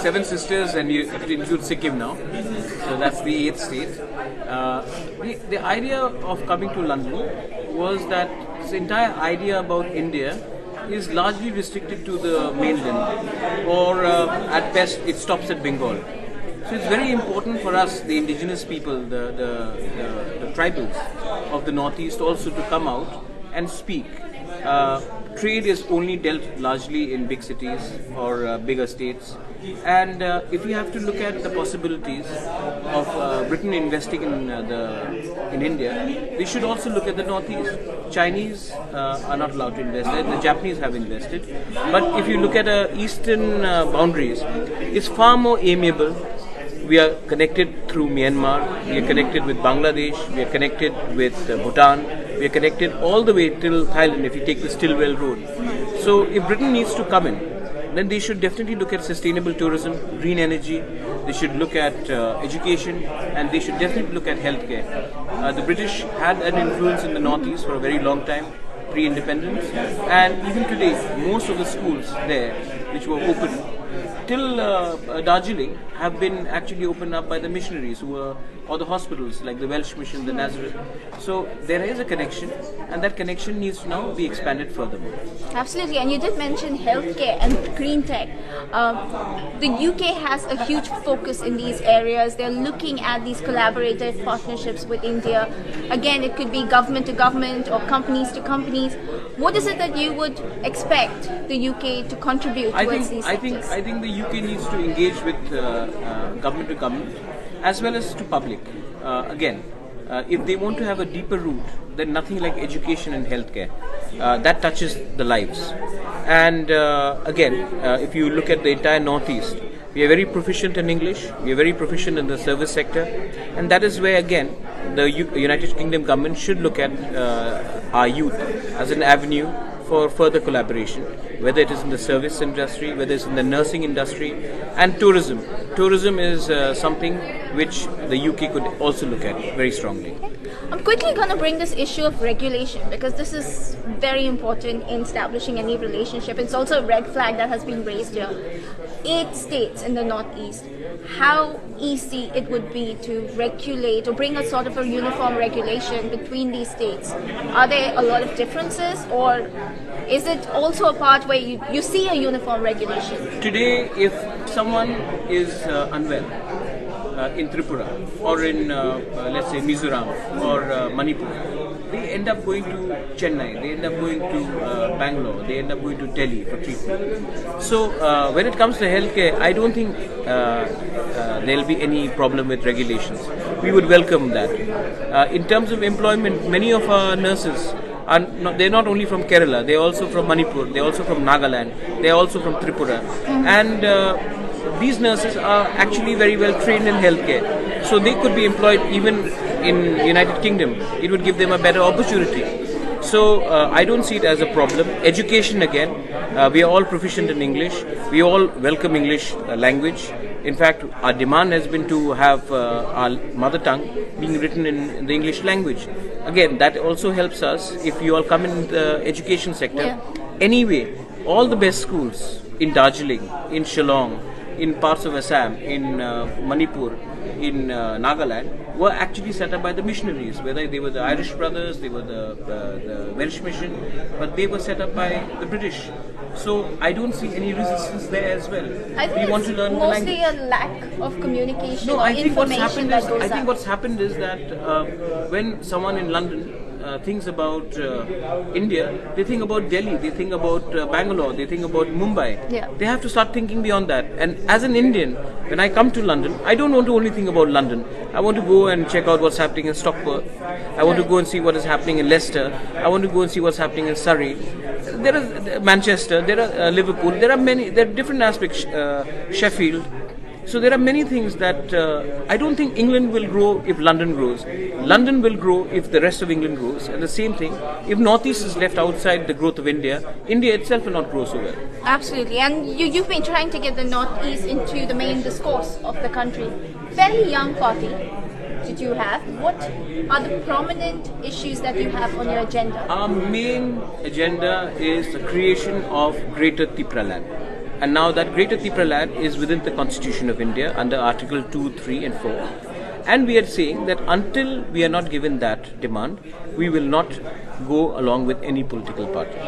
seven sisters, and it includes Sikkim now. So that's the eighth state. The idea of coming to London was that this entire idea about India is largely restricted to the mainland, or at best it stops at Bengal. So it's very important for us, the indigenous people, the tribals of the Northeast, also to come out and speak. Trade is only dealt largely in big cities or bigger states, and if we have to look at the possibilities of Britain investing in India, we should also look at the Northeast. Chinese are not allowed to invest there. The Japanese have invested, but if you look at eastern boundaries, it's far more amiable. We are connected through Myanmar, we are connected with Bangladesh, we are connected with Bhutan, we are connected all the way till Thailand if you take the Stillwell Road. So if Britain needs to come in, then they should definitely look at sustainable tourism, green energy, they should look at education, and they should definitely look at healthcare. The British had an influence in the Northeast for a very long time, pre-independence, and even today most of the schools there which were open till Darjeeling have been actually opened up by the missionaries or the hospitals like the Welsh Mission, the Nazareth. So there is a connection, and that connection needs to now be expanded furthermore. Absolutely, and you did mention healthcare and green tech. The UK has a huge focus in these areas. They're looking at these collaborative partnerships with India. Again, it could be government to government or companies to companies. What is it that you would expect the UK to contribute towards these sectors? I think the UK needs to engage with government to government as well as to public. If they want to have a deeper root, then nothing like education and healthcare. That touches the lives. And if you look at the entire Northeast, we are very proficient in English, we are very proficient in the service sector, and that is where again the United Kingdom government should look at our youth as an avenue for further collaboration, whether it is in the service industry, whether it's in the nursing industry, and tourism. Tourism is something which the UK could also look at very strongly. I'm quickly going to bring this issue of regulation, because this is very important in establishing any relationship. It's also a red flag that has been raised here. 8 states in the Northeast. How easy it would be to regulate or bring a sort of a uniform regulation between these states? Are there a lot of differences, or is it also a part where you see a uniform regulation? Today, if someone is unwell in Tripura or in, let's say, Mizoram or Manipur, they end up going to Chennai, they end up going to Bangalore, they end up going to Delhi for treatment. So when it comes to healthcare, I don't think there will be any problem with regulations. We would welcome that. In terms of employment, many of our nurses they're not only from Kerala, they're also from Manipur, they're also from Nagaland, they're also from Tripura. And these nurses are actually very well trained in healthcare. So they could be employed even in United Kingdom. It would give them a better opportunity. So I don't see it as a problem. Education again, we are all proficient in English. We all welcome English language. In fact, our demand has been to have our mother tongue being written in the English language. Again, that also helps us if you all come in the education sector. Yeah. Anyway, all the best schools in Darjeeling, in Shillong, in parts of Assam, in Manipur, in Nagaland, were actually set up by the missionaries. Whether they were the Irish brothers, they were the Welsh mission, but they were set up by the British. So I don't see any resistance there as well. I think we want to learn the mostly language. a lack of communication No, or information that goes I think up. what's happened is that when someone in London thinks about India, they think about Delhi, they think about Bangalore, they think about Mumbai. Yeah. They have to start thinking beyond that. And as an Indian, when I come to London, I don't want to only think about London. I want to go and check out what's happening in Stockport. I want to go and see what is happening in Leicester. I want to go and see what's happening in Surrey. There are Manchester, there are Liverpool, there are different aspects, Sheffield. So there are many things that I don't think England will grow if London grows. London will grow if the rest of England grows. And the same thing, if Northeast is left outside the growth of India, India itself will not grow so well. Absolutely, and you've been trying to get the Northeast into the main discourse of the country. Fairly young party that you have. What are the prominent issues that you have on your agenda? Our main agenda is the creation of Greater Tripura land. And now that Greater Tripura land is within the Constitution of India under Article 2, 3 and 4. And we are saying that until we are not given that demand, we will not go along with any political party.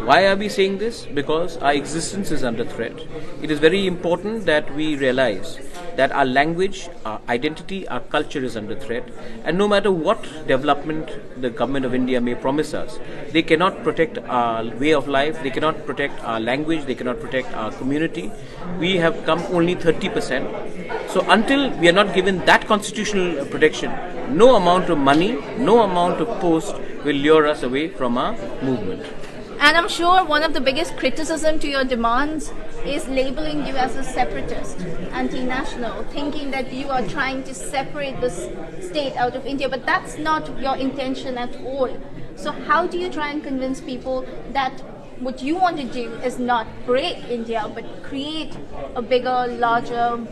Why are we saying this? Because our existence is under threat. It is very important that we realize that our language, our identity, our culture is under threat. And no matter what development the government of India may promise us, they cannot protect our way of life, they cannot protect our language, they cannot protect our community. We have come only 30%. So until we are not given that constitutional protection, no amount of money, no amount of post will lure us away from our movement. And I'm sure one of the biggest criticism to your demands is labeling you as a separatist, anti-national, thinking that you are trying to separate this state out of India, but that's not your intention at all. So how do you try and convince people that what you want to do is not break India, but create a bigger, larger,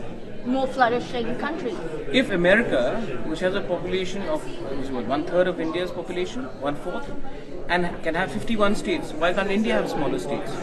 more flourishing country? If America, which has a population of 1/3 of India's population, 1/4, and can have 51 states, why can't India have smaller states?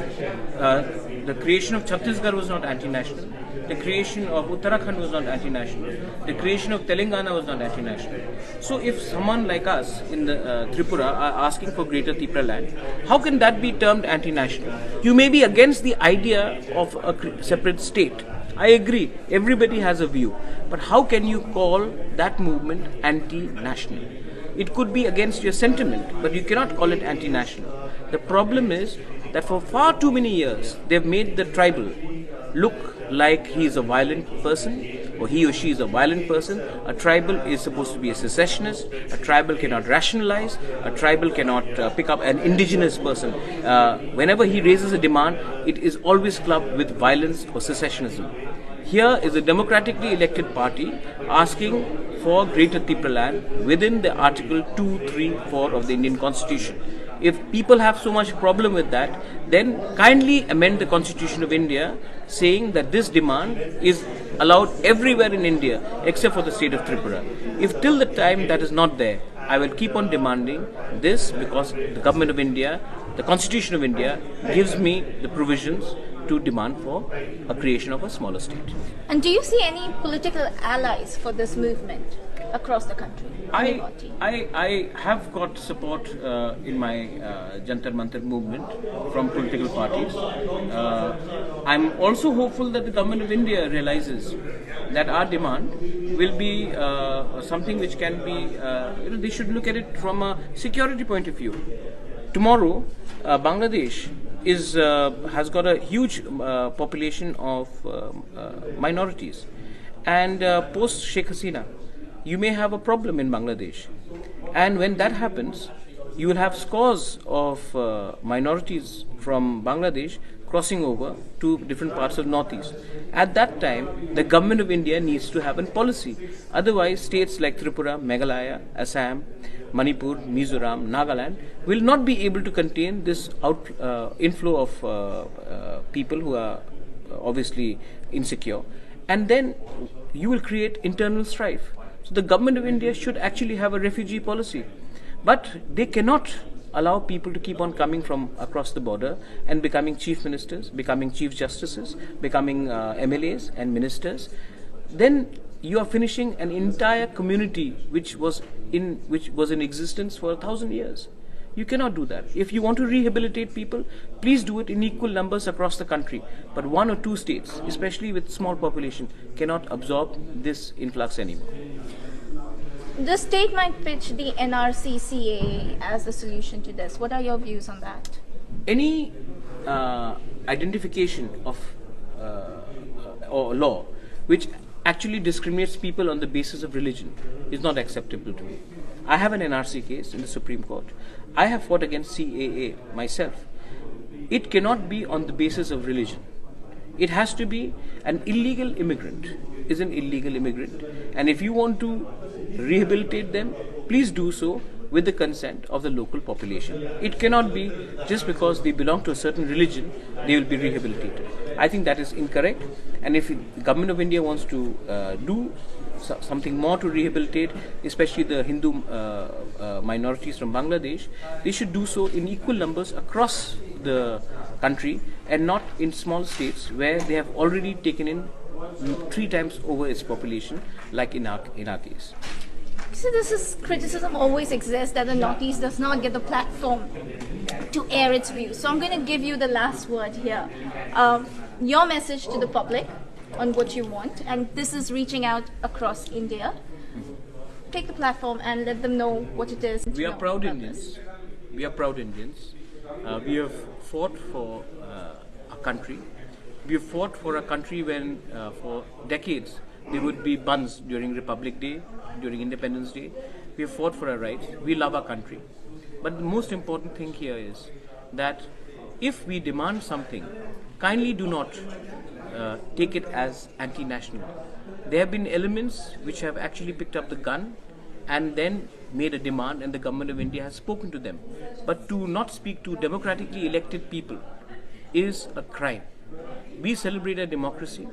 The creation of Chhattisgarh was not anti-national. The creation of Uttarakhand was not anti-national. The creation of Telangana was not anti-national. So if someone like us in the Tripura are asking for Greater Tripura land, how can that be termed anti-national? You may be against the idea of a separate state. I agree, everybody has a view. But how can you call that movement anti-national? It could be against your sentiment, but you cannot call it anti-national. The problem is that for far too many years, they've made the tribal look like he is a violent person, or he or she is a violent person. A tribal is supposed to be a secessionist. A tribal cannot rationalize. A tribal cannot pick up an indigenous person. Whenever he raises a demand, it is always clubbed with violence or secessionism. Here is a democratically elected party asking for Greater Tripura land within the Article 2, 3, 4 of the Indian Constitution. If people have so much problem with that, then kindly amend the Constitution of India saying that this demand is allowed everywhere in India except for the state of Tripura. If till the time that is not there, I will keep on demanding this, because the government of India, the Constitution of India gives me the provisions to demand for a creation of a smaller state. And do you see any political allies for this movement across the country? I have got support in my Jantar Mantar movement from political parties. I'm also hopeful that the government of India realizes that our demand will be something which can be, they should look at it from a security point of view. Tomorrow, Bangladesh has got a huge population of minorities, and post Sheikh Hasina, you may have a problem in Bangladesh, and when that happens, you will have scores of minorities from Bangladesh crossing over to different parts of Northeast. At that time, the government of India needs to have a policy. Otherwise, states like Tripura, Meghalaya, Assam, Manipur, Mizoram, Nagaland will not be able to contain this inflow of people who are obviously insecure. And then you will create internal strife. So the government of India should actually have a refugee policy. But they cannot allow people to keep on coming from across the border and becoming chief ministers, becoming chief justices, becoming MLAs and ministers. Then you are finishing an entire community which was in existence for 1,000 years. You cannot do that. If you want to rehabilitate people, please do it in equal numbers across the country. But 1 or 2 states, especially with small population, cannot absorb this influx anymore. The state might pitch the NRC-CAA as the solution to this. What are your views on that? Any identification of or law which actually discriminates people on the basis of religion is not acceptable to me. I have an NRC case in the Supreme Court. I have fought against CAA myself. It cannot be on the basis of religion. It has to be an illegal immigrant is an illegal immigrant, and if you want to rehabilitate them, please do so with the consent of the local population. It cannot be just because they belong to a certain religion, they will be rehabilitated. I think that is incorrect, and if the government of India wants to do something more to rehabilitate, especially the Hindu minorities from Bangladesh, they should do so in equal numbers across the country, and not in small states where they have already taken in 3 times over its population, like in our case. So this is criticism always exists that the Northeast does not get the platform to air its views. So I'm going to give you the last word here. Your message to the public on what you want, and this is reaching out across India. Take the platform and let them know what it is. We are proud Indians. We are proud Indians. We have fought for our country. We have fought for a country when, for decades, there would be bunds during Republic Day, during Independence Day. We have fought for our rights. We love our country. But the most important thing here is that if we demand something, kindly do not take it as anti-national. There have been elements which have actually picked up the gun and then made a demand, and the government of India has spoken to them. But to not speak to democratically elected people is a crime. We celebrate a democracy,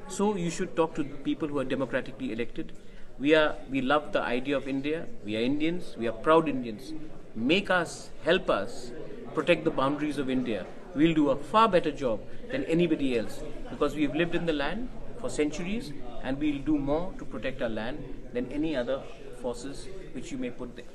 so you should talk to people who are democratically elected. We love the idea of India. We are Indians. We are proud Indians. Make us, help us protect the boundaries of India. We'll do a far better job than anybody else, because we've lived in the land for centuries, and we'll do more to protect our land than any other forces which you may put there.